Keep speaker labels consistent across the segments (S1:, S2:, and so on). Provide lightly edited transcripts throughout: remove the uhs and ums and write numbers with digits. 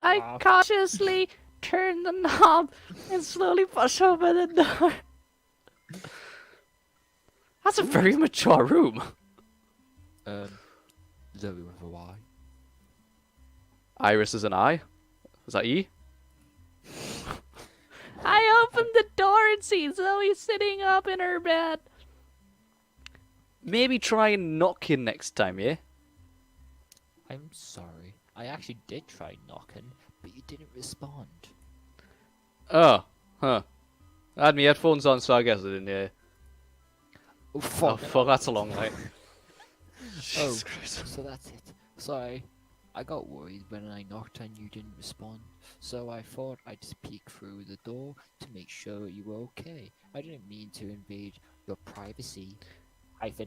S1: I cautiously turn the knob and slowly push open the door. That's a very mature room.
S2: Zoe with a Y.
S1: Iris is an I. Is that E? I open the door and see Zoe sitting up in her bed. Maybe try knocking next time, yeah?
S2: I'm sorry. I actually did try knocking, but you didn't respond.
S1: Oh, huh. I had my headphones on, so I guess I didn't hear.
S2: Oh fuck!
S1: Oh, fuck, that's a long night.
S2: Oh, so that's it. Sorry. I got worried when I knocked and you didn't respond, so I thought I'd just peek through the door to make sure you were okay. I didn't mean to invade your privacy.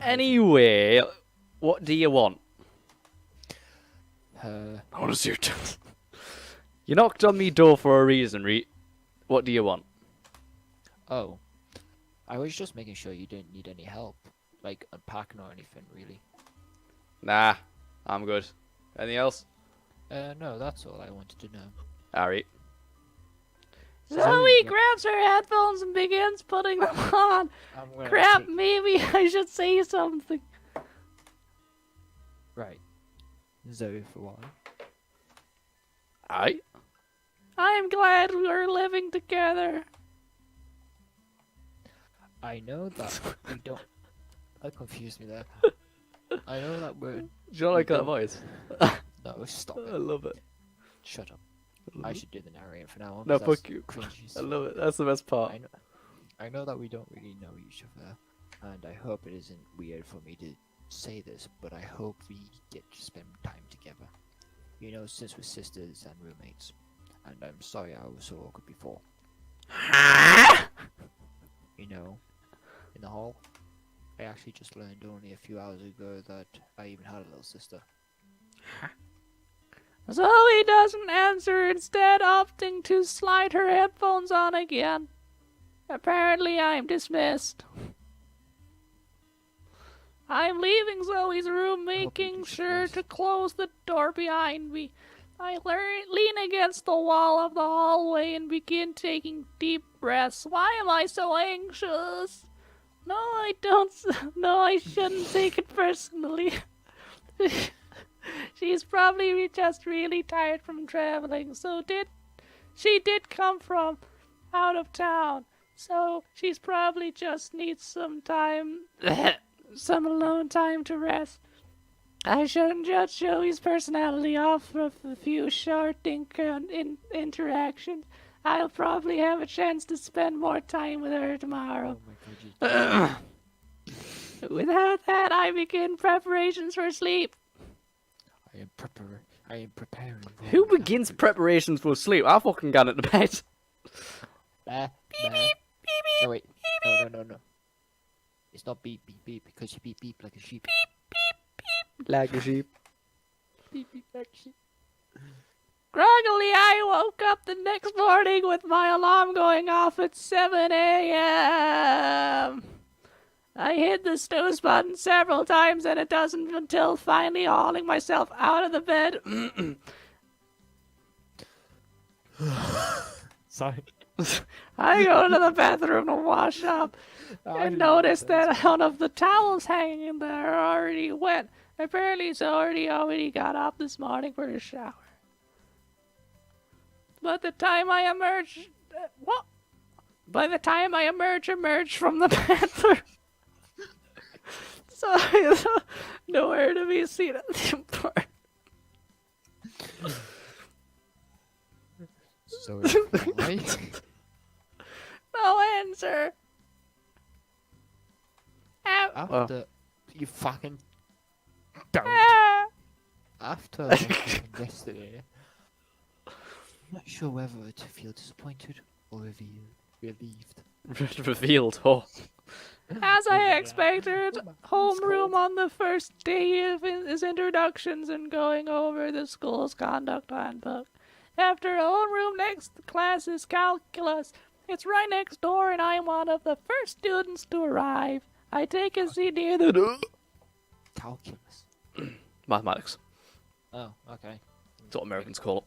S1: Anyway, what do you want?
S2: I
S1: want to see your tooth. You knocked on me door for a reason, Reet. What do you want?
S2: Oh. I was just making sure you didn't need any help. Like unpacking or anything, really.
S1: Nah, I'm good. Anything else?
S2: No, that's all I wanted to know.
S1: Alright. Zoe grabs her headphones and begins putting them on. Crap, maybe I should say something.
S2: Right. Zoe for what?
S1: I'm glad we're living together.
S2: I know that we don't... That confused me there. I know that we're...
S1: Do you like that voice?
S2: No, stop it.
S1: I love it.
S2: Shut up. I should do the narrating for now on.
S1: No,
S2: 'cause that's
S1: fuck you.
S2: cringy.
S1: I love it. That's the best part.
S2: I know that we don't really know each other, and I hope it isn't weird for me to say this, but I hope we get to spend time together. You know, since we're sisters and roommates. And I'm sorry I was so awkward before. You know, in the hall, I actually just learned only a few hours ago that I even had a little sister.
S1: Zoe doesn't answer, instead opting to slide her headphones on again. Apparently I'm dismissed. I'm leaving Zoe's room, making sure to close the door behind me. I lean against the wall of the hallway and begin taking deep breaths. Why am I so anxious? No, I don't. No, I shouldn't take it personally. She's probably just really tired from traveling. She did come from out of town. So she's probably just needs some time, some alone time to rest. I shouldn't judge Joey's personality off of a few short interactions. I'll probably have a chance to spend more time with her tomorrow.
S2: Oh my god,
S1: Without that, I begin preparations for sleep.
S2: I am preparing.
S1: Who begins preparations for sleep? I fucking got it to bed.
S2: Beep beep beep beep. No wait. No. It's not beep beep beep because you beep beep like a sheep.
S1: Like a sheep.
S2: Beep beep like a sheep.
S1: Groggily, I woke up the next morning with my alarm going off at 7 a.m. I hit the snooze button several times and it doesn't until finally hauling myself out of the bed.
S2: Sorry.
S1: I go to the bathroom to wash up and notice that one of the towels hanging in there are already wet. Apparently, Zoe already got up this morning for a shower. By the time I emerge... By the time I emerge from the bathroom... Sorry, nowhere to be seen at the part.
S2: So why?
S1: No answer.
S2: After you fucking don't. After yesterday, I'm not sure whether to feel disappointed or relieved.
S1: Revealed, oh. As I expected, homeroom on the first day of his introductions and going over the school's conduct handbook. After homeroom, next class is calculus. It's right next door and I'm one of the first students to arrive. I take a seat near the door.
S2: Calculus.
S1: Mathematics.
S2: Oh, okay.
S1: That's what Americans call it.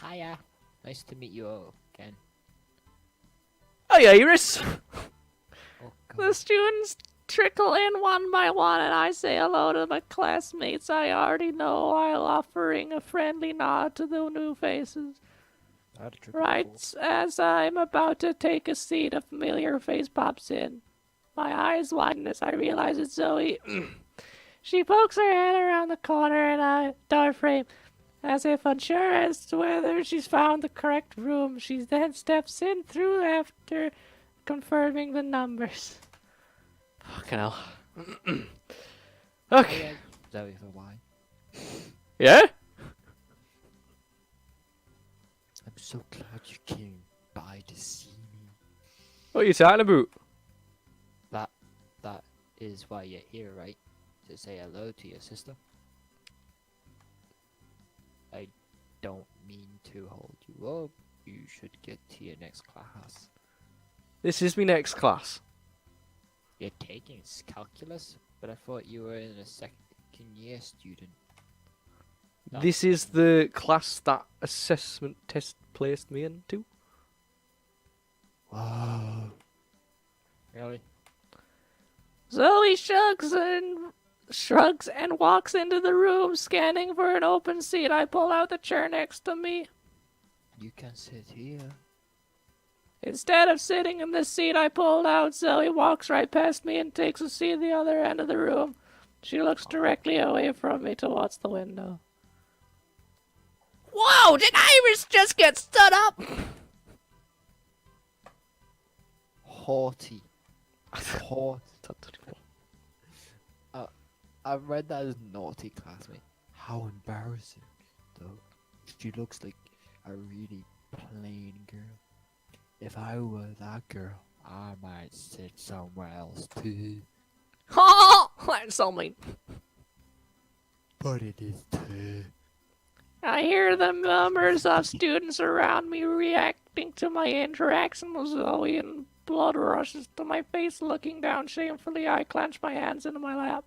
S2: Hiya. Nice to meet you all again.
S3: Hey, Iris.
S2: Oh
S1: The
S2: god.
S1: students trickle in one by one, and I say hello to my classmates I already know while offering a friendly nod to the new faces.
S2: I had a triple
S1: Right as I'm about to take a seat, a familiar face pops in. My eyes widen as I realize it's Zoe. She pokes her head around the corner in a door frame, as if unsure as to whether she's found the correct room. She then steps in through after confirming the numbers.
S3: Fucking hell.
S2: Oh,
S3: Okay.
S2: yeah. Zoe for why?
S3: Yeah?
S2: I'm so glad you came by to see me.
S3: What are you talking about?
S2: That is why you're here, right? To say hello to your sister? I don't mean to hold you up. You should get to your next class.
S3: This is my next class.
S2: You're taking calculus? But I thought you were in a second year student. No.
S3: This is the class that assessment test placed me into.
S2: Wow. Really?
S1: Zoe shrugs and walks into the room, scanning for an open seat. I pull out the chair next to me.
S2: You can sit here.
S1: Instead of sitting in the seat I pulled out, Zoe walks right past me and takes a seat at the other end of the room. She looks directly away from me towards the window. Whoa! Did Iris just get stood up?
S2: Haughty. Haughty. I read that as naughty classmate. How embarrassing, though. She looks like a really plain girl. If I were that girl, I might sit somewhere else too.
S1: Oh, that's so mean.
S2: But it is too.
S1: I hear the murmurs of students around me reacting to my interaction with Zoe, and blood rushes to my face. Looking down shamefully, I clench my hands into my lap.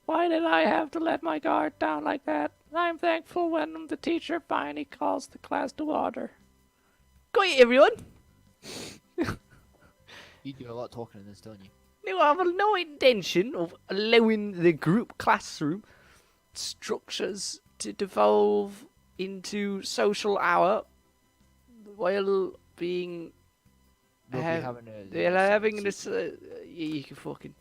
S1: Why did I have to let my guard down like that? I'm thankful when the teacher finally calls the class to order.
S3: Quiet, everyone.
S2: You do a lot of talking in this, don't you?
S3: No, I have no intention of allowing the group classroom structures to devolve into social hour while being
S2: We'll be
S3: having this. You can fucking.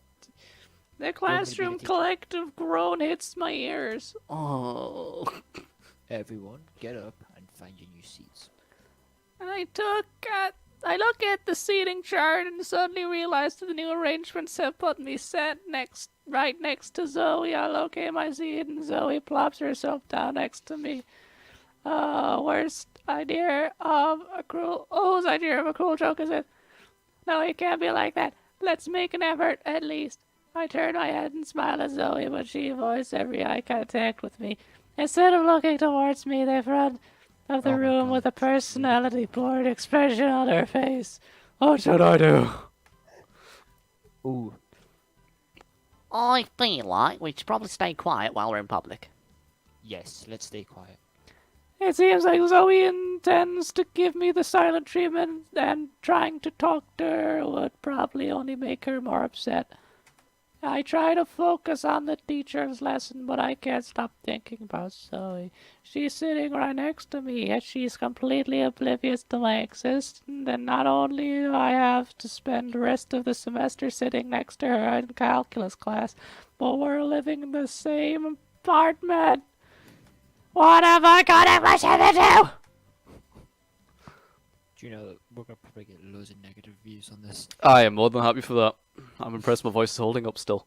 S1: The classroom collective groan hits my ears.
S3: Oh.
S2: Everyone, get up and find your new seats.
S1: I look at the seating chart and suddenly realize that the new arrangements have put me right next to Zoe. I locate my seat and Zoe plops herself down next to me. Whose idea of a cruel joke is it? No, it can't be like that. Let's make an effort, at least. I turn my head and smile at Zoe, but she avoids every eye contact with me. Instead of looking towards me, they front of the
S2: Oh my
S1: room
S2: God.
S1: with a personality-bored expression on her face. What should I do?
S2: Ooh,
S1: I feel like we should probably stay quiet while we're in public.
S2: yes, let's stay quiet.
S1: It seems like Zoe intends to give me the silent treatment, and trying to talk to her would probably only make her more upset. I try to focus on the teacher's lesson, but I can't stop thinking about Zoe. She's sitting right next to me, yet she's completely oblivious to my existence, and not only do I have to spend the rest of the semester sitting next to her in calculus class, but we're living in the same apartment. What have I got in my to do?
S2: Do you know that we're gonna probably get loads of negative views on this?
S3: I am more than happy for that. I'm impressed my voice is holding up still.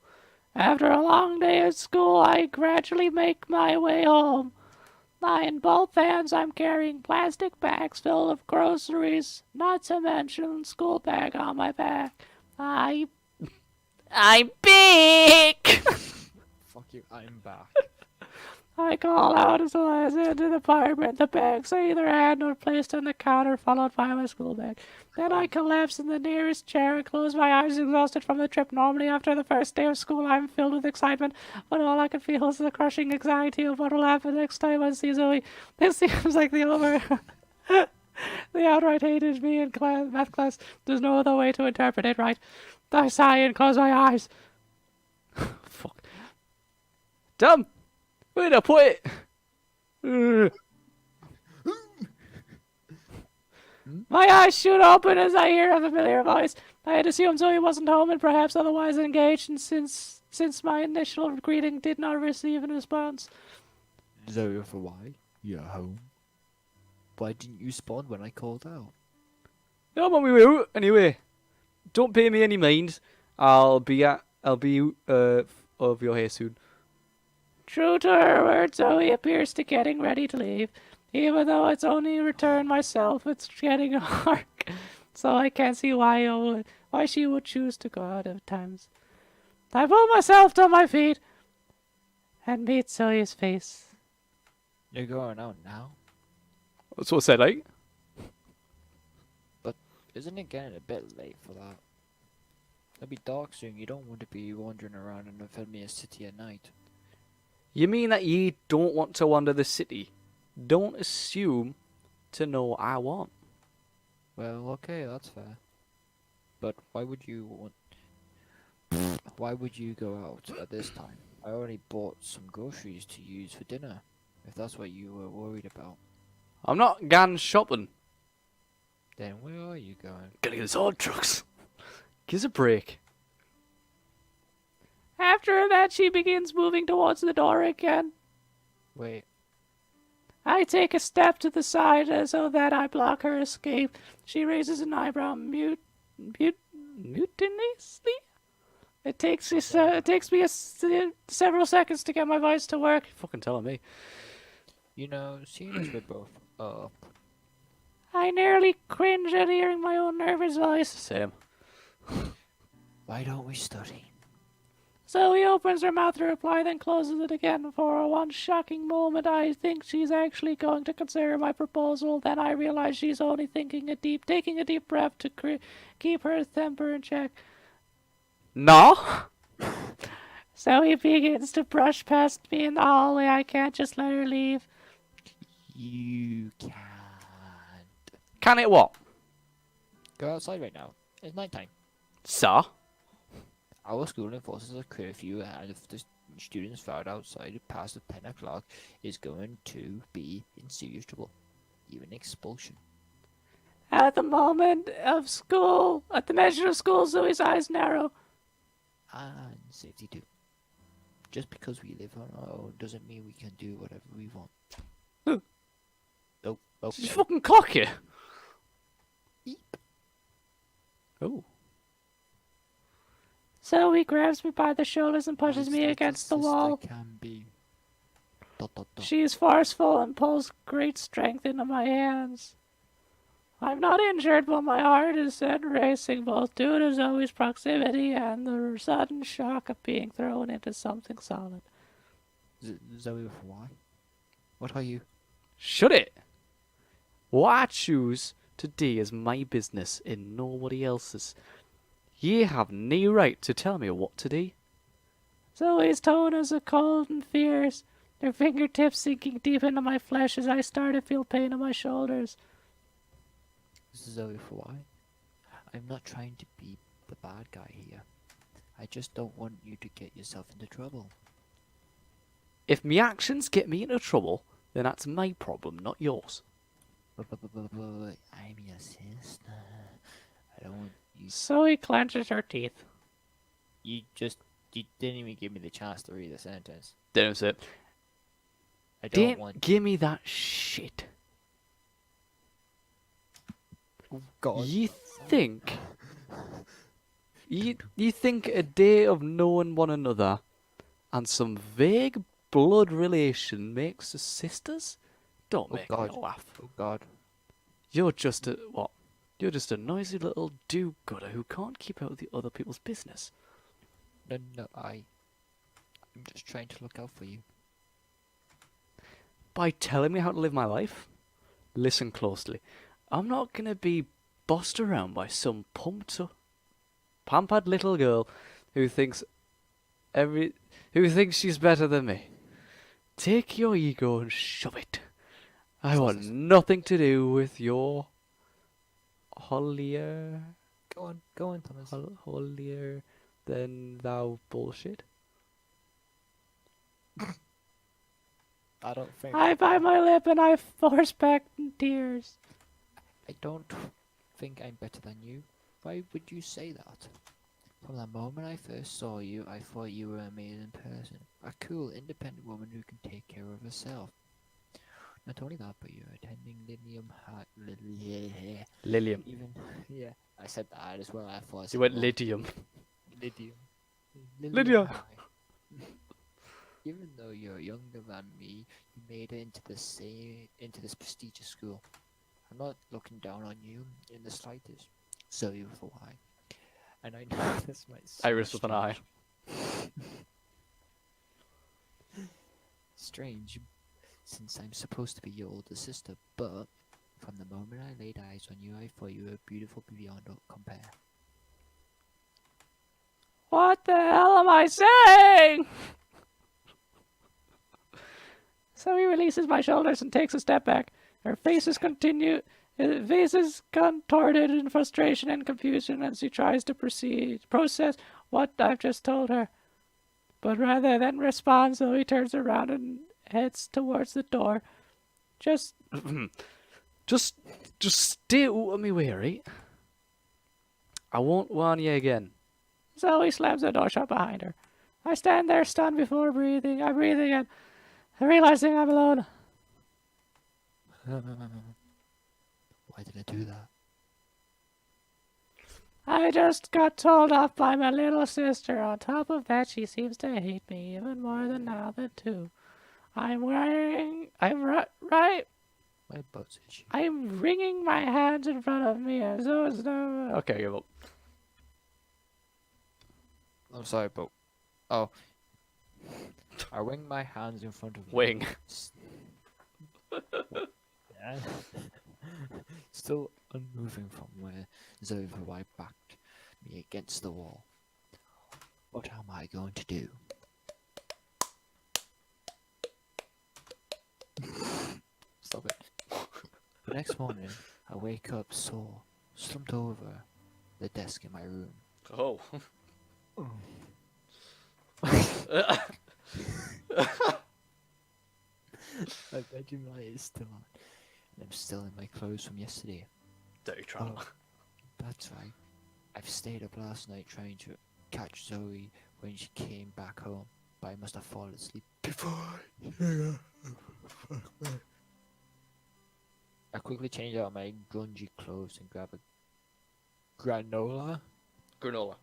S1: After a long day at school, I gradually make my way home. In both hands, I'm carrying plastic bags filled with groceries, not to mention school bag on my back. I'm big!
S2: Fuck you, I'm back.
S1: I call out as I enter the apartment. The bags are either handed or placed on the counter, followed by my school bag. Then I collapse in the nearest chair and close my eyes, exhausted from the trip. Normally, after the first day of school, I'm filled with excitement, but all I can feel is the crushing anxiety of what will happen next time I see Zoe. This seems like the over. They outright hated me in math class. There's no other way to interpret it, right? I sigh and close my eyes.
S3: Fuck. Damn! Where'd I put it? Ugh.
S1: My eyes shoot open as I hear a familiar voice. I had assumed Zoe wasn't home and perhaps otherwise engaged, and since my initial greeting did not receive a response.
S2: Zoe, for why? You're home. Why didn't you spawn when I called out?
S3: I'm on my way out. Anyway, don't pay me any mind. I'll be over your hair soon.
S1: True to her word, Zoe appears to getting ready to leave. Even though it's only returned myself, it's getting dark, so I can't see why she would choose to go out at times. I pull myself to my feet and meet Zoe's face.
S2: You're going out now?
S3: That's what I said, like.
S2: Isn't it getting a bit late for that? It'll be dark soon. You don't want to be wandering around in a familiar city at night.
S3: You mean that you don't want to wander the city? Don't assume to know what I want.
S2: Well, okay, that's fair. But why would you want... Why would you go out at this time? I already bought some groceries to use for dinner, if that's what you were worried about.
S3: I'm not going shopping.
S2: Then where are you going?
S3: Gonna get his old trucks. Give us a break.
S1: After that, she begins moving towards the door again.
S2: Wait,
S1: I take a step to the side so that I block her escape. She raises an eyebrow mutinously. It takes me several seconds to get my voice to work.
S3: You're fucking telling me.
S2: you know, seeing as we're both up,
S1: I nearly cringe at hearing my own nervous voice.
S3: Same.
S2: why don't we study?
S1: Zoe opens her mouth to reply, then closes it again. For one shocking moment, I think she's actually going to consider my proposal. Then I realize she's only taking a deep breath to keep her temper in check.
S3: No.
S1: Zoe begins to brush past me in the hallway. I can't just let her leave.
S2: You can't.
S3: Can it what?
S2: Go outside right now. It's nighttime.
S3: Sir?
S2: Our school enforces a curfew, and if the students found outside past the 10 o'clock, is going to be in serious trouble. Even expulsion.
S1: At the mention of school, Zoe's eyes narrow.
S2: And safety too. Just because we live on our own doesn't mean we can do whatever we want.
S3: Huh.
S2: Nope. Okay.
S3: She's fucking cocky.
S2: Eep.
S3: Oh.
S1: Zoe grabs me by the shoulders and pushes me against the wall.
S2: Can be. Dot, dot, dot.
S1: She is forceful and pulls great strength into my hands. I'm not injured, but my heart is set racing both due to Zoe's proximity and the sudden shock of being thrown into something solid.
S2: Zoe, why? What are you?
S3: Shut it. What I choose today is my business and nobody else's. Ye have no right to tell me what to do.
S1: Zoe's tone is cold and fierce, her fingertips sinking deep into my flesh as I start to feel pain in my shoulders.
S2: Zoe, why? I'm not trying to be the bad guy here. I just don't want you to get yourself into trouble.
S3: If me actions get me into trouble, then that's my problem, not yours.
S2: But I'm your sister. I don't want you.
S1: Zoe clenches her teeth.
S2: You didn't even give me the chance to read the sentence.
S3: Don't it?
S2: I don't
S3: Don't
S2: want.
S3: give me that shit.
S2: Oh, God.
S3: You think you think a day of knowing one another and some vague blood relation makes us sisters? Don't
S2: Oh,
S3: make
S2: God.
S3: me laugh.
S2: Oh, God.
S3: You're just a what? You're just a noisy little do-gooder who can't keep out of the other people's business.
S2: No, I'm just trying to look out for you.
S3: by telling me how to live my life? Listen closely. I'm not gonna be bossed around by some pampered little girl who thinks she's better than me. Take your ego and shove it. I want nothing to do with your holier
S2: Go on, Thomas.
S3: holier than thou bullshit.
S2: I don't think.
S1: I bite my lip and I force back tears.
S2: I don't think I'm better than you. Why would you say that? From the moment I first saw you, I thought you were an amazing person. A cool, independent woman who can take care of herself. Not only that, but you're attending Lilium High.
S3: Lilium.
S2: Even, yeah, I said that as well. I thought I said
S3: You went
S2: wrong.
S3: Lydium.
S2: Lydium.
S3: Lydia.
S2: High. Even though you're younger than me, you made it into this prestigious school. I'm not looking down on you in the slightest. So you with a Y. And I know this might sound
S3: Iris with an eye.
S2: strange, since I'm supposed to be your older sister, but from the moment I laid eyes on you, I thought you were beautiful beyond compare.
S1: What the hell am I saying? So he releases my shoulders and takes a step back. Her face is contorted in frustration and confusion as she tries to process what I've just told her. But rather than respond, so he turns around and heads towards the door. Just
S3: Just stay out of me way, right? I won't warn you again.
S1: so he slams the door shut behind her. I stand there stunned before breathing. I'm breathing and realizing I'm alone.
S2: Why did I do that?
S1: I just got told off by my little sister. On top of that, she seems to hate me even more than now the two. I'm wringing my hands in front of me as though it's no.
S3: Okay, give up.
S2: I'm sorry, but I wring my hands in front of you.
S3: Wing.
S2: Yeah. Still unmoving from where Zoe backed me against the wall. What am I going to do? Stop it. The next morning, I wake up sore, slumped over the desk in my room.
S3: Oh.
S2: My bedroom light is still on, and I'm still in my clothes from yesterday.
S3: Dirty trauma.
S2: Oh, that's right. I've stayed up last night trying to catch Zoe when she came back home, but I must have fallen asleep before. I quickly changed out my grungy clothes and grabbed a granola.
S3: Granola.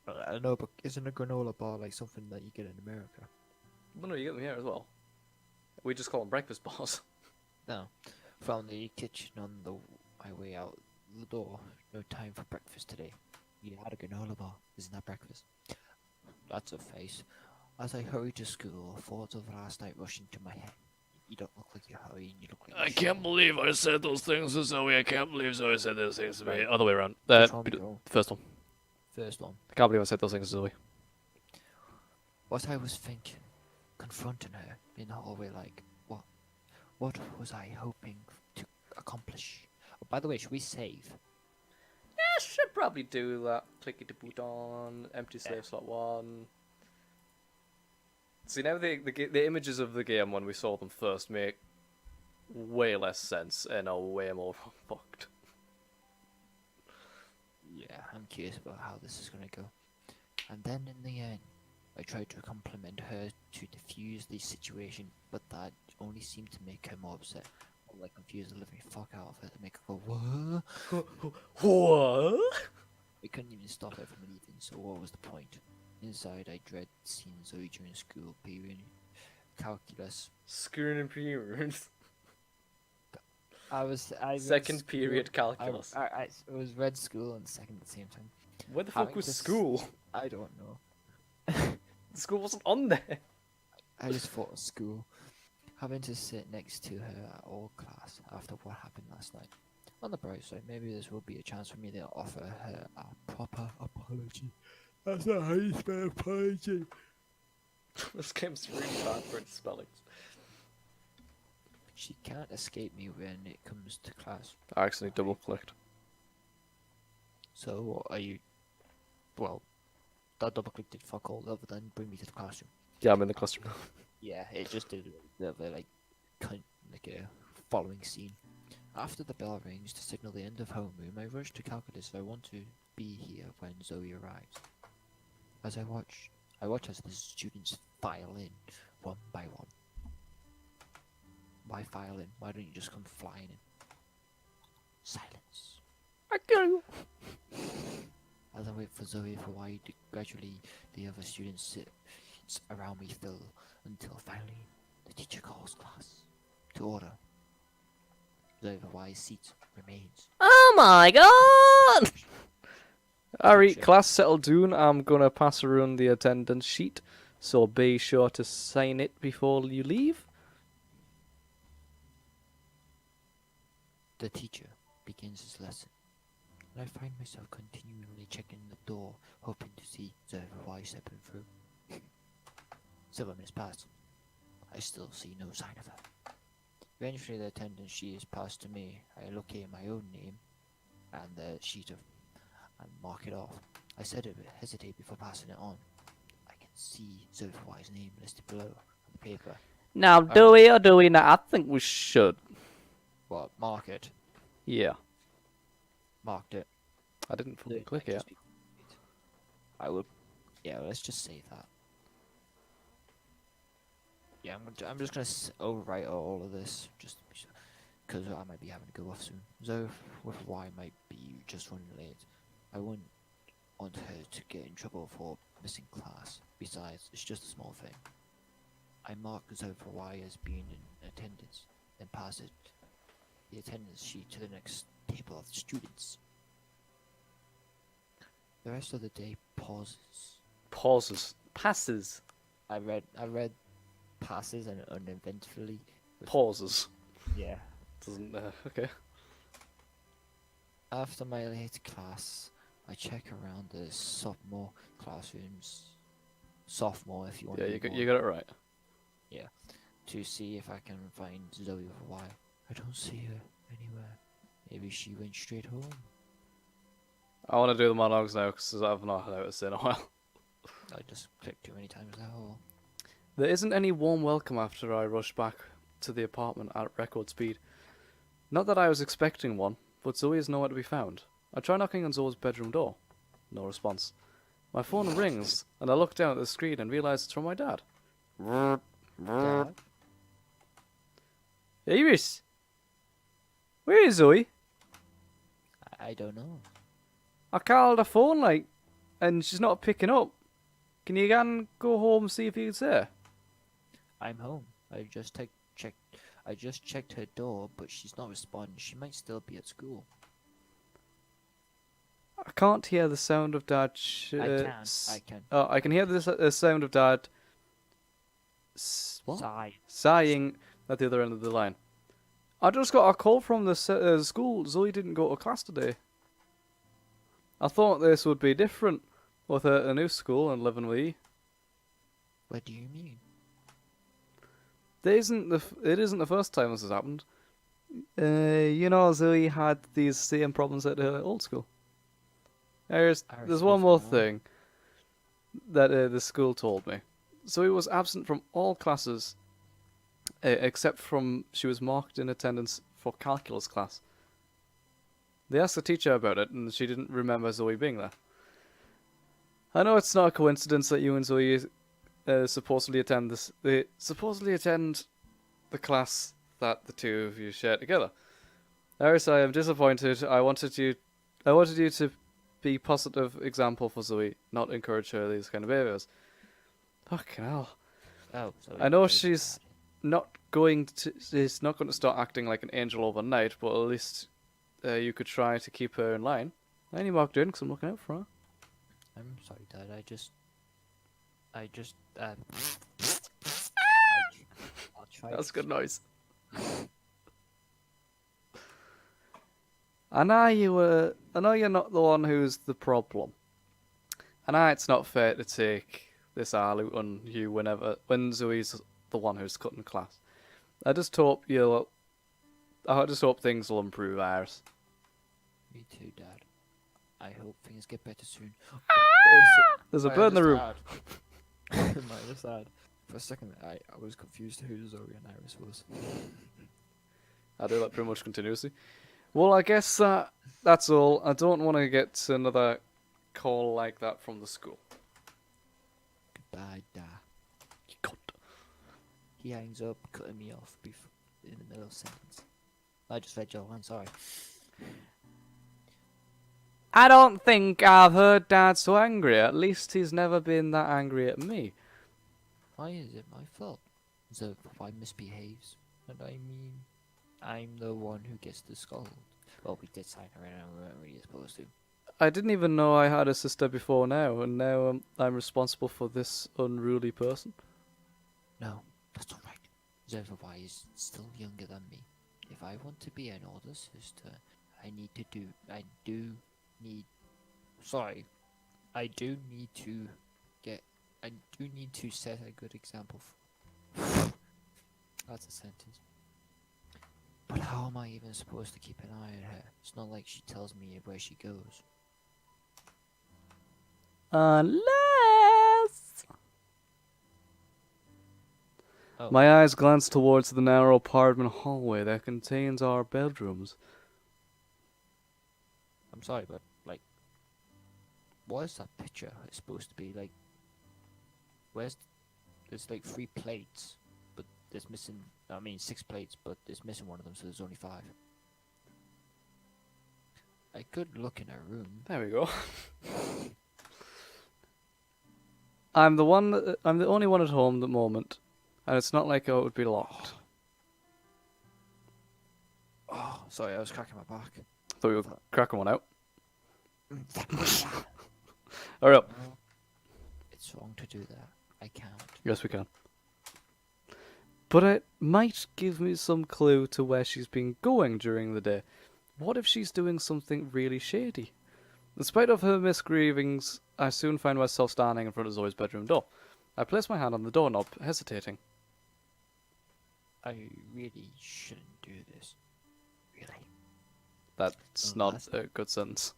S2: I don't know, but isn't a granola bar like something that you get in America?
S3: Well, no, you get them here as well. We just call them breakfast bars.
S2: No. Found the kitchen on my way out the door. No time for breakfast today. You had a granola bar. Isn't that breakfast? That's a face. As I hurried to school, thoughts of last night rushed into my head. You don't look like you're hurrying, you look like
S3: I
S2: you're
S3: can't believe I said those things to Zoe. I can't believe Zoe said those things to me.
S2: Right.
S3: Other way around.
S2: Which one we go?
S3: First one.
S2: First one.
S3: I can't believe I said those things to Zoe.
S2: What I was thinking, confronting her in the hallway, like, what was I hoping to accomplish? Oh, by the way, should we save?
S3: Yeah, should probably do that. Click it to boot on. Empty slave slot 1. See, now the images of the game when we saw them first make way less sense and are way more fucked.
S2: Yeah, I'm curious about how this is gonna go. And then in the end, I tried to compliment her to diffuse the situation, but that only seemed to make her more upset. I confused the living fuck out of her to make her go, what?
S3: What?
S2: We couldn't even stop her from leaving, so what was the point? Inside, I dread seeing Zoe during school period. Calculus.
S3: Screwing in period.
S2: I read
S3: Second
S2: school-
S3: period calculus.
S2: I it was red school and second at the same time.
S3: Where the fuck
S2: having
S3: was
S2: this-
S3: school?
S2: I don't know.
S3: The school wasn't on there.
S2: I just thought of school. having to sit next to her at all class after what happened last night. On the bright side, maybe this will be a chance for me to offer her a proper apology. That's not how you spell apology.
S3: This game's really bad for its spellings.
S2: She can't escape me when it comes to class.
S3: I actually double clicked.
S2: So, are you... Well, that double click did fuck all other than bring me to the classroom.
S3: Yeah, I'm in the classroom now.
S2: Yeah, it just did like a following scene. After the bell rings to signal the end of homeroom, I rush to calculus. I want to be here when Zoe arrives. As I watch as the students file in one by one. Why file in? Why don't you just come flying in? Silence.
S3: I kill you.
S2: As I wait for Zoe for a while, gradually the other students sit around me fill until finally the teacher calls class to order. Zoe Hawaii seat remains.
S3: Oh my god! Alright,
S2: Teacher.
S3: class settled down. I'm gonna pass around the attendance sheet, so be sure to sign it before you leave.
S2: The teacher begins his lesson, and I find myself continually checking the door, hoping to see Zoe Hawaii stepping through. Several minutes pass. I still see no sign of her. Eventually, the attendance sheet is passed to me. I locate my own name and the sheet and mark it off. I said I would hesitate before passing it on. I can see Zoe Hawaii's name listed below on the paper.
S3: Now, do we or do we not? I think we should.
S2: What? Mark it.
S3: Yeah.
S2: Marked it.
S3: I didn't fully click it.
S2: I would. Yeah, let's just save that. Yeah, I'm just gonna overwrite all of this, just because I might be having to go off soon. So, with why might be just running late. I wouldn't want her to get in trouble for missing class. Besides, it's just a small thing. I mark Zoe for why as being in attendance, then pass the attendance sheet to the next table of students. The rest of the day pauses.
S3: Pauses. Passes.
S2: I read passes and uneventfully.
S3: Pauses.
S2: Yeah.
S3: Doesn't. Okay.
S2: After my late class, I check around the sophomore classrooms. Sophomore, if you want.
S3: Yeah,
S2: to
S3: you
S2: be
S3: got
S2: more,
S3: you got it right.
S2: to see if I can find Zoe for a while. I don't see her anywhere. Maybe she went straight home.
S3: I want to do the monologues now because I've not noticed in a while.
S2: I just clicked too many times now.
S3: There isn't any warm welcome after I rush back to the apartment at record speed. Not that I was expecting one, but Zoe is nowhere to be found. I try knocking on Zoe's bedroom door. No response. My phone rings, and I look down at the screen and realise it's from my dad.
S2: Dad?
S3: Iris! Where is Zoe?
S2: I don't know.
S3: I called her phone, and she's not picking up. Can you go home and see if you can see her?
S2: I'm home. I just checked her door, but she's not responding. She might still be at school.
S3: I can't hear the sound of Dad.
S2: I can.
S3: Oh, I can hear the sound of Dad. What?
S2: Sigh.
S3: Sighing at the other end of the line. I just got a call from the school. Zoe didn't go to class today. I thought this would be different with a new school and living with you.
S2: What do you mean?
S3: It isn't the first time this has happened. Zoe had these same problems at her old school. There's one more thing that the school told me. Zoe was absent from all classes, except from she was marked in attendance for calculus class. They asked the teacher about it, and she didn't remember Zoe being there. I know it's not a coincidence that you and Zoe supposedly attend the class that the two of you share together. Iris, I am disappointed. I wanted you to be a positive example for Zoe, not encourage her these kind of behaviors. Fucking hell.
S2: Oh, so
S3: I know
S2: it's
S3: she's
S2: bad.
S3: she's not going to start acting like an angel overnight, but at least you could try to keep her in line. I only marked her in because I'm looking out for her.
S2: I'm sorry, Dad. I just Try
S3: That's
S2: to
S3: good noise. I know you're not the one who's the problem. I know it's not fair to take this out on you when Zoe's the one who's cutting class. I just hope things will improve ours.
S2: Me too, Dad. I hope things get better soon. Also,
S3: There's a
S2: might I
S3: bird in the
S2: just
S3: room.
S2: add- might I just add, for a second, I was confused who Zoe and Iris was.
S3: I do that pretty much continuously. Well, I guess that's all. I don't want to get another call like that from the school.
S2: Goodbye, Dad.
S3: You cunt.
S2: He hangs up, cutting me off in the middle of a sentence. I just read your line, sorry.
S3: I don't think I've heard Dad so angry. At least he's never been that angry at me.
S2: Why is it my fault? So if I misbehaves, and I mean, I'm the one who gets the scold. Well, we did sign her in and we weren't really supposed to.
S3: I didn't even know I had a sister before now, and now I'm responsible for this unruly person.
S2: No, that's not right. Zervabai is still younger than me. If I want to be an older sister, I do need to set a good example. That's a sentence. But how am I even supposed to keep an eye on her? It's not like she tells me where she goes.
S3: Unless...
S2: Oh.
S3: My eyes glance towards the narrow apartment hallway that contains our bedrooms.
S2: I'm sorry, but what is that picture? It's supposed to be like, there's like 3 plates, but there's missing, 6 plates, but there's missing one of them, so there's only 5. I could look in her room.
S3: There we go. I'm the only one at home at the moment, and it's not like it would be locked.
S2: Oh, sorry, I was cracking my back.
S3: Thought we were cracking one out. Hurry up.
S2: It's wrong to do that. I can't.
S3: Yes, we can. But it might give me some clue to where she's been going during the day. What if she's doing something really shady? In spite of her misgivings, I soon find myself standing in front of Zoe's bedroom door. I place my hand on the doorknob, hesitating.
S2: I really shouldn't do this. Really.
S3: That's
S2: Oh,
S3: not
S2: that's-
S3: a good sentence.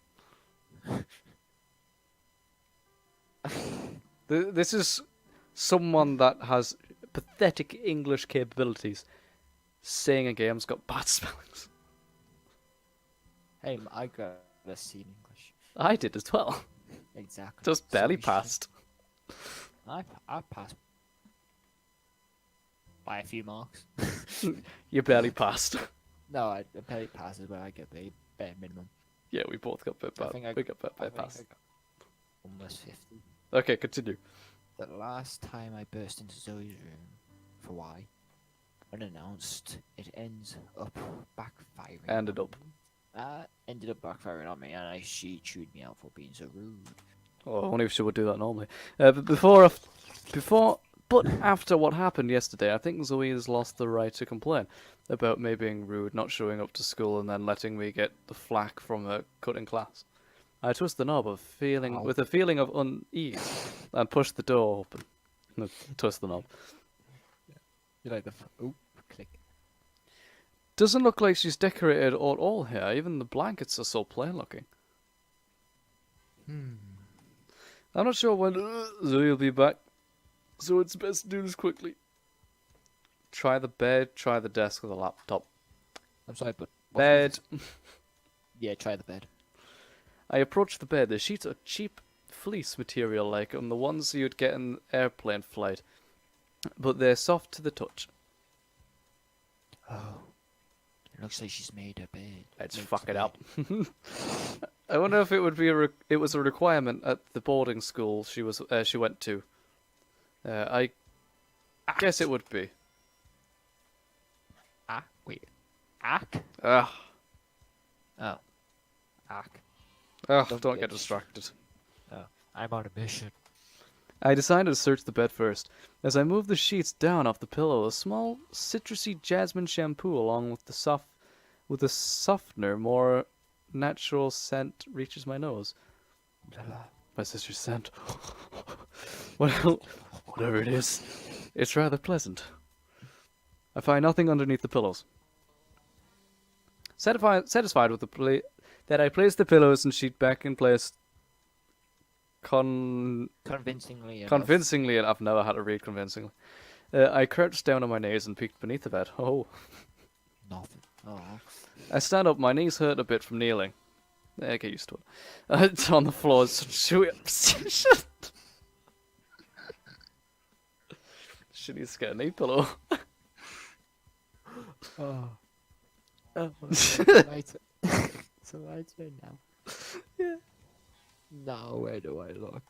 S3: This is someone that has pathetic English capabilities saying a game's got bad spellings.
S2: Hey, I got a C in English.
S3: I did as well.
S2: Exactly.
S3: Just barely
S2: Sorry,
S3: passed.
S2: I passed by a few marks.
S3: You barely passed.
S2: No, I barely passes where I get the bare minimum.
S3: Yeah, we both got bit
S2: I
S3: bad.
S2: think I
S3: We got bit
S2: I
S3: by
S2: think I
S3: pass.
S2: got almost 50.
S3: Okay, continue.
S2: The last time I burst into Zoe's room, for why? Unannounced, it ends up backfiring.
S3: Ended up.
S2: Ended up backfiring on me, and she chewed me out for being so rude.
S3: Oh, I wonder if she would do that normally. But but after what happened yesterday, I think Zoe has lost the right to complain about me being rude, not showing up to school, and then letting me get the flack from her cutting class. I twist the knob with a feeling of unease and push the door open. No, twist the knob.
S2: You like the click.
S3: Doesn't look like she's decorated at all here. Even the blankets are so plain looking. I'm not sure when Zoe will be back, so it's best to do this quickly. Try the bed, try the desk with a laptop.
S2: I'm sorry, but
S3: Bed.
S2: Yeah, try the bed.
S3: I approach the bed. The sheets are cheap fleece material like on the ones you'd get in airplane flight, but they're soft to the touch.
S2: Oh, it looks like she's made her bed.
S3: Let's
S2: Made
S3: fuck
S2: the
S3: it
S2: bed.
S3: up. I wonder if it would be it was a requirement at the boarding school she went to. I guess it would be.
S2: Wait, ack?
S3: Ugh.
S2: Oh, ack.
S3: Ugh,
S2: Don't
S3: don't
S2: get
S3: get distracted.
S2: Oh, I'm on a mission.
S3: I decided to search the bed first. As I moved the sheets down off the pillow, a small citrusy jasmine shampoo along with the softener, more natural scent reaches my nose. My sister's scent. Well, whatever it is, it's rather pleasant. I find nothing underneath the pillows. Satisfied with that I placed the pillows and sheet back in place.
S2: Convincingly enough.
S3: Convincingly, and I've never had to read convincingly. I crouched down on my knees and peeked beneath the bed. Oh.
S2: Nothing. Oh.
S3: I stand up, my knees hurt a bit from kneeling. I get used to it. It's on the floor. She needs to get a knee pillow.
S2: Oh. Oh. Right. So my turn now.
S3: Yeah.
S2: Now where do I look?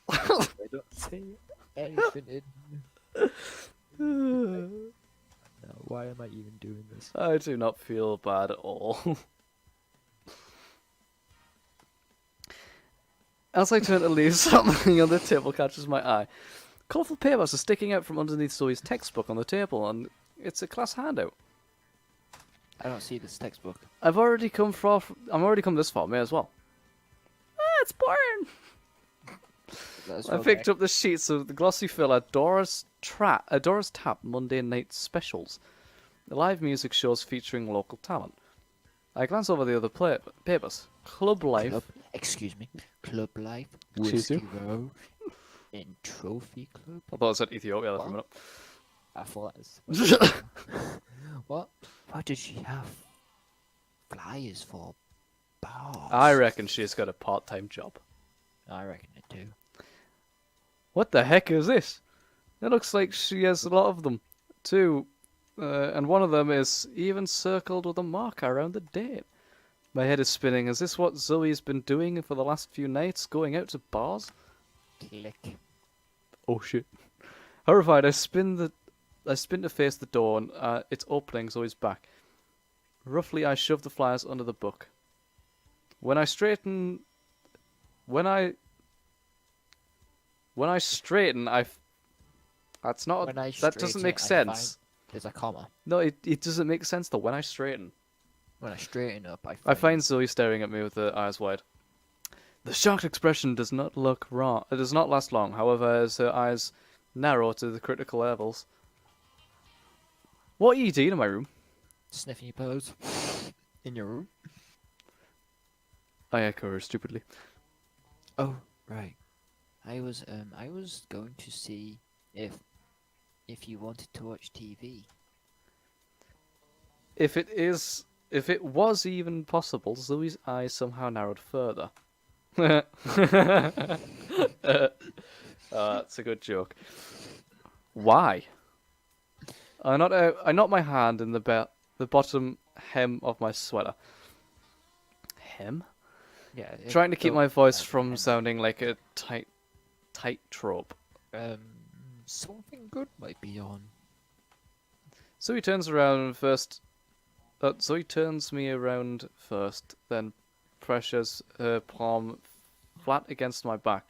S2: I don't see anything in. No, why am I even doing this?
S3: I do not feel bad at all. As I turn to leave, something on the table catches my eye. Colourful papers are sticking out from underneath Zoe's textbook on the table, and it's a class handout.
S2: I don't see this textbook.
S3: I'm already come this far, may as well. Ah, it's boring. I picked up the sheets of the glossy filler Dora's Tap Monday Night Specials. The live music shows featuring local talent. I glance over the other papers. Club Life.
S2: Excuse me. Club Life.
S3: Excuse you?
S2: Whiskey Row. And Trophy Club.
S3: I thought I said Ethiopia there for a minute.
S2: I thought it was... What? What did she have flyers for? Bars?
S3: I reckon she's got a part-time job.
S2: I reckon it too.
S3: What the heck is this? It looks like she has a lot of them, too. And one of them is even circled with a marker around the date. My head is spinning. Is this what Zoe's been doing for the last few nights, going out to bars?
S2: Click.
S3: Oh shit. Horrified, I spin to face the door and it's opening Zoe's back. Roughly, I shove the flyers under the book. When I straighten, that's not,
S2: When I
S3: that doesn't
S2: straighten,
S3: make
S2: I
S3: sense.
S2: There's a comma.
S3: No, it doesn't make sense though. When I straighten,
S2: When I straighten up,
S3: I find Zoe staring at me with her eyes wide. The shocked expression does not look wrong. It does not last long. However, as her eyes narrow to the critical levels. What are you doing in my room?
S2: Sniffing your pose. In your room.
S3: I echo her stupidly.
S2: Oh, right. I was going to see if you wanted to watch TV.
S3: If it was even possible, Zoe's eyes somehow narrowed further. That's a good joke. Why? I knot my hand in the bottom hem of my sweater. Hem?
S2: Yeah.
S3: Trying to keep my voice from sounding like a tight trope.
S2: Something good might be on.
S3: Zoe turns around first. Zoe turns me around first, then pressures her palm flat against my back.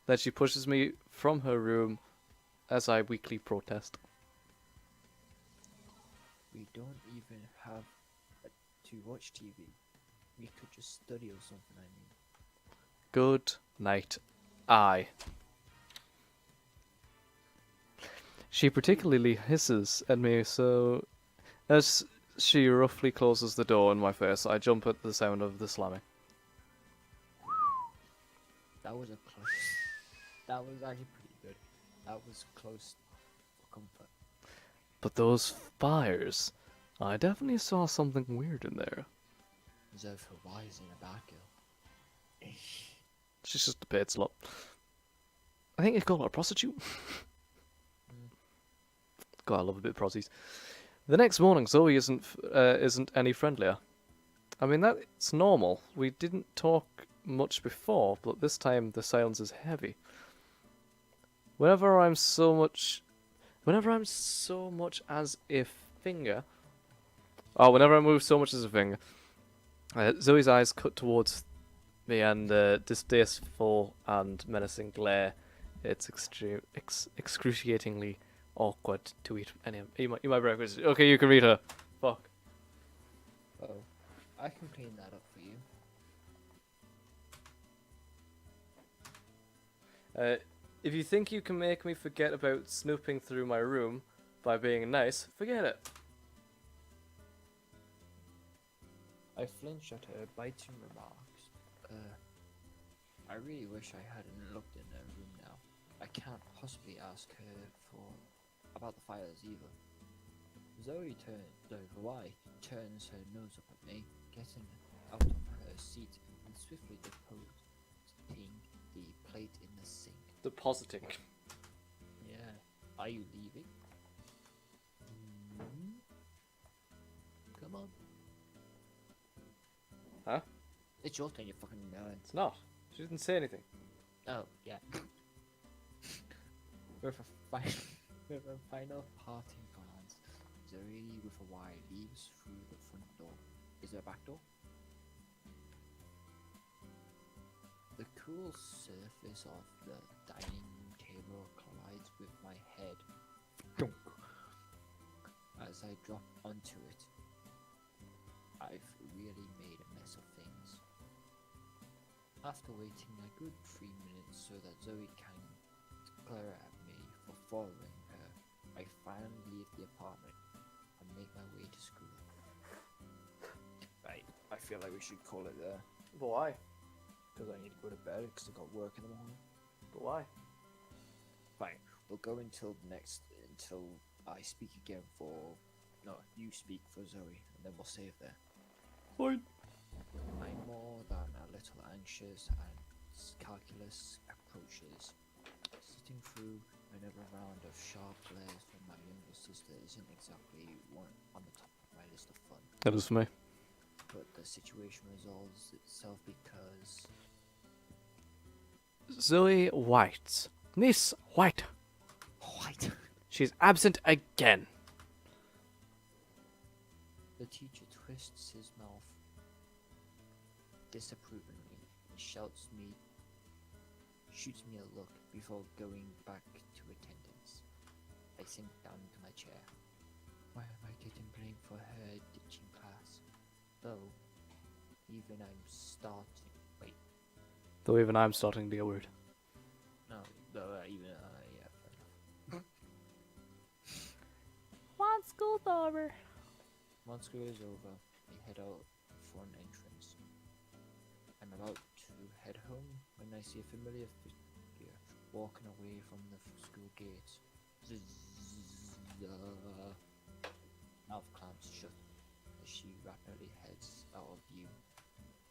S3: Then she pushes me from her room as I weakly protest.
S2: We don't even have to watch TV. We could just study or something, I mean.
S3: Good night, I. She particularly hisses at me, so as she roughly closes the door in my face, I jump at the sound of the slamming.
S2: That was That was actually pretty good. That was close for comfort.
S3: But those fires, I definitely saw something weird in there.
S2: Reserved for wise in a bad girl.
S3: She's just a paid slut. I think you'd call her a prostitute. God, I love a bit of prosies. The next morning, Zoe isn't any friendlier. I mean, that's normal. We didn't talk much before, but this time the silence is heavy. Whenever I'm so much as a finger. Oh, whenever I move so much as a finger. Zoe's eyes cut towards me, and distasteful and menacing glare It's excruciatingly awkward to eat. Anyway, eat my breakfast. Okay, you can read her. Fuck.
S2: Oh, I can clean that up for you.
S3: If you think you can make me forget about snooping through my room by being nice, forget it.
S2: I flinch at her biting remarks. I really wish I hadn't looked in her room now. I can't possibly ask her about the fires either. Zoe turns her nose up at me, getting out of her seat and swiftly depositing the plate in the sink.
S3: Depositing.
S2: Yeah. Are you leaving? Come on.
S3: Huh?
S2: It's your turn, you fucking melon.
S3: It's not. She didn't say anything.
S2: Oh, yeah. with a final parting glance, Zoe with a Y leaves through the front door. Is there a back door? The cool surface of the dining table collides with my head. Dunk. As I drop onto it, I've really made a mess of things. After waiting a good 3 minutes so that Zoe can glare at me for following her, I finally leave the apartment and make my way to school. Right, I feel like we should call it there.
S3: But why?
S2: Because I need to go to bed because I got work in the morning.
S3: But why?
S2: Fine, we'll go until I speak again for... No, you speak for Zoe, and then we'll save there.
S3: Fine.
S2: I'm more than a little anxious as calculus approaches. Sitting through another round of sharp glares from my younger sister isn't exactly one on the top of my list of fun.
S3: That is for me.
S2: But the situation resolves itself because...
S3: Zoe White. Miss White.
S2: White!
S3: She's absent again.
S2: The teacher twists his mouth disapprovingly and shoots me a look before going back to attendance. I sink down into my chair. Why am I getting blamed for her ditching class? Though even I'm starting
S3: to get worried.
S2: No, yeah, fair enough.
S1: Want school's over.
S2: Once school is over, I head out for an entrance. I'm about to head home when I see a familiar figure walking away from the school gates. Mouth clamps shut as she rapidly heads out of view.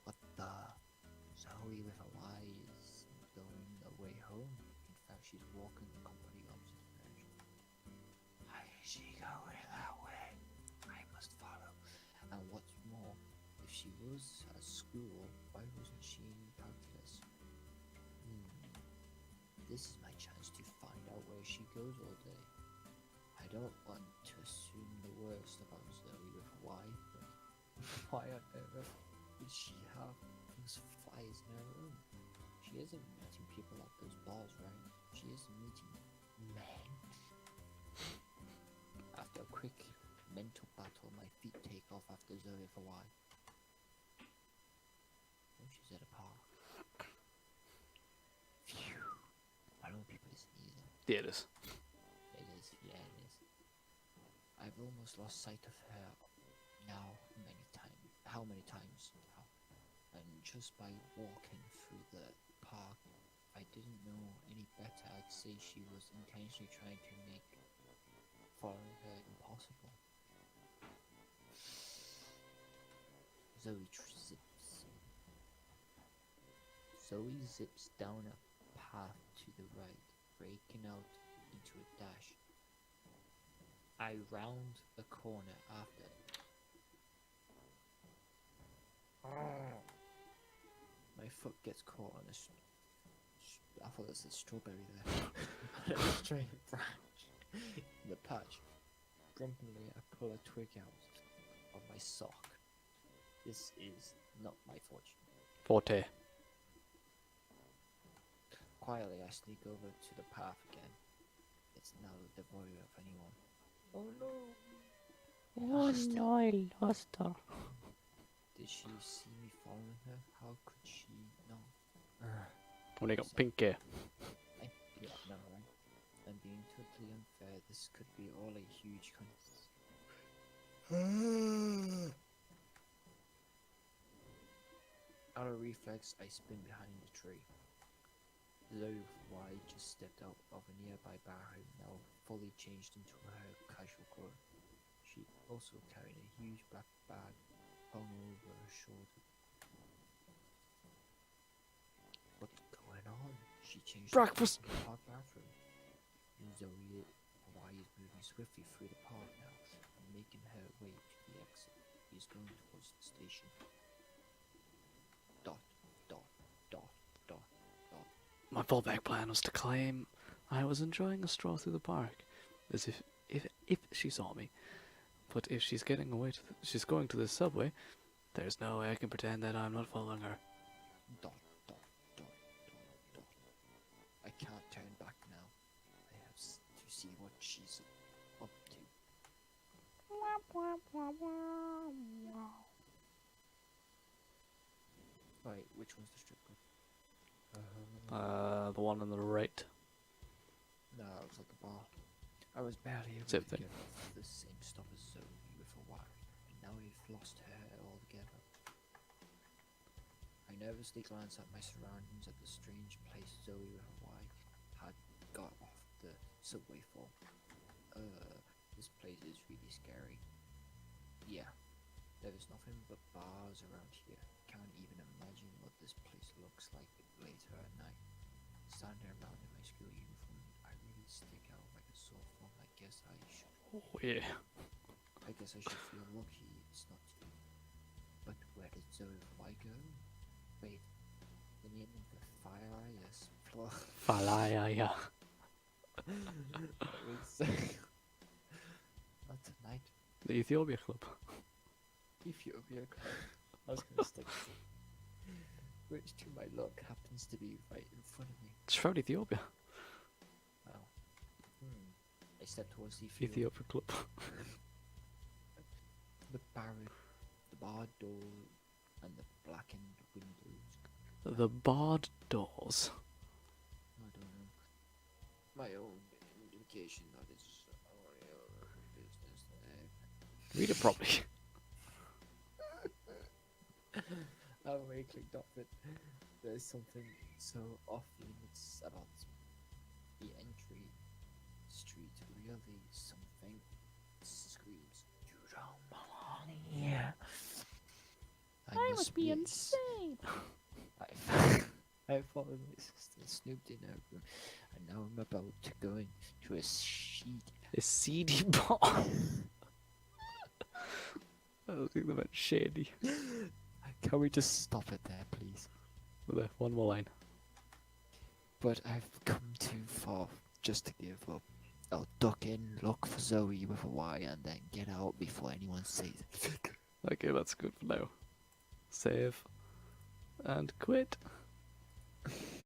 S2: What the? Zoe with a Y is going away home. In fact, she's walking the complete opposite direction. Why is she going that way? I must follow. And what's more, if she was at school, why wasn't she in calculus? This is my chance to find out where she goes all day. I don't want to assume the worst about Zoe with a Y, but why on earth would she have those fires in her room? She isn't meeting people at those bars, right? She isn't meeting men. After a quick mental battle, my feet take off after Zoe with a Y. Oh, she's at a park. Phew. I don't people is easy.
S3: Yeah, it is.
S2: It is, yeah, it is. I've almost lost sight of her now how many times now. And just by walking through the park, if I didn't know any better, I'd say she was intentionally trying to make following her impossible. Zoe zips down a path to the right, breaking out into a dash. I round the corner after. My foot gets caught on I thought this was strawberry there. On a stray branch in the patch. Grumpily, I pull a twig out of my sock. This is not my fortune.
S3: Forte.
S2: Quietly, I sneak over to the path again. It's now devoid of anyone. Oh no!
S1: Oh
S2: Lost.
S1: no, I lost her.
S2: Did she see me following her? How could she not?
S3: When you got pink hair.
S2: Yeah, no, right? I'm being totally unfair. This could be all a huge Out of reflex, I spin behind the tree. Zoe Y just stepped out of a nearby barroom, now fully changed into her casual clothes. She also carried a huge black bag hung over her shoulder. What's going on? She changed
S3: Breakfast.
S2: into the park bathroom. Zoe Y is moving swiftly through the park now and making her way to the exit. He is going towards the station. Dot, dot, dot, dot, dot.
S3: My fallback plan was to claim I was enjoying a stroll through the park, as if she saw me. But if she's getting away she's going to the subway, there's no way I can pretend that I'm not following her.
S2: Dot, dot, dot, dot, dot. I can't turn back now. I have to see what she's up to. Right, which one's the strip club?
S3: The one on the right.
S2: No, it was like a bar. I was barely able
S3: Same
S2: to
S3: thing.
S2: get off the same stop as Zoe with a wire, and now we've lost her altogether. I nervously glanced at my surroundings at the strange place Zoe with a Y had got off the subway for. This place is really scary. Yeah, there is nothing but bars around here. Can't even imagine what this place looks like later at night. Standing around in my school uniform, I really stick out like a sore thumb. I guess I should feel lucky it's not too. But where did Zoe Y go? Wait, the name of the fire is
S3: Falaya.
S2: not tonight.
S3: The Ethiopia Club.
S2: Ethiopia. I was gonna stick to which to my luck happens to be right in front of me.
S3: It's from Ethiopia.
S2: Wow. I step towards the Ethiopia.
S3: Ethiopia Club.
S2: The barred door, and the blackened windows.
S3: The barred doors.
S2: I don't know. My own indication that it's business there.
S3: Read it properly.
S2: I've already clicked off it. There's something so off-limits about the entry street. Really, something screams, "You don't belong here."
S1: I must be
S2: ins-
S1: insane.
S2: I followed my sister, snooped in her room, and now I'm about to go into a
S3: A seedy bar. I don't think they meant shady.
S2: Can we just stop it there, please?
S3: There, one more line.
S2: But I've come too far just to give up. I'll duck in, look for Zoe with a Y, and then get out before anyone sees it.
S3: Okay, that's good for now. Save. And quit.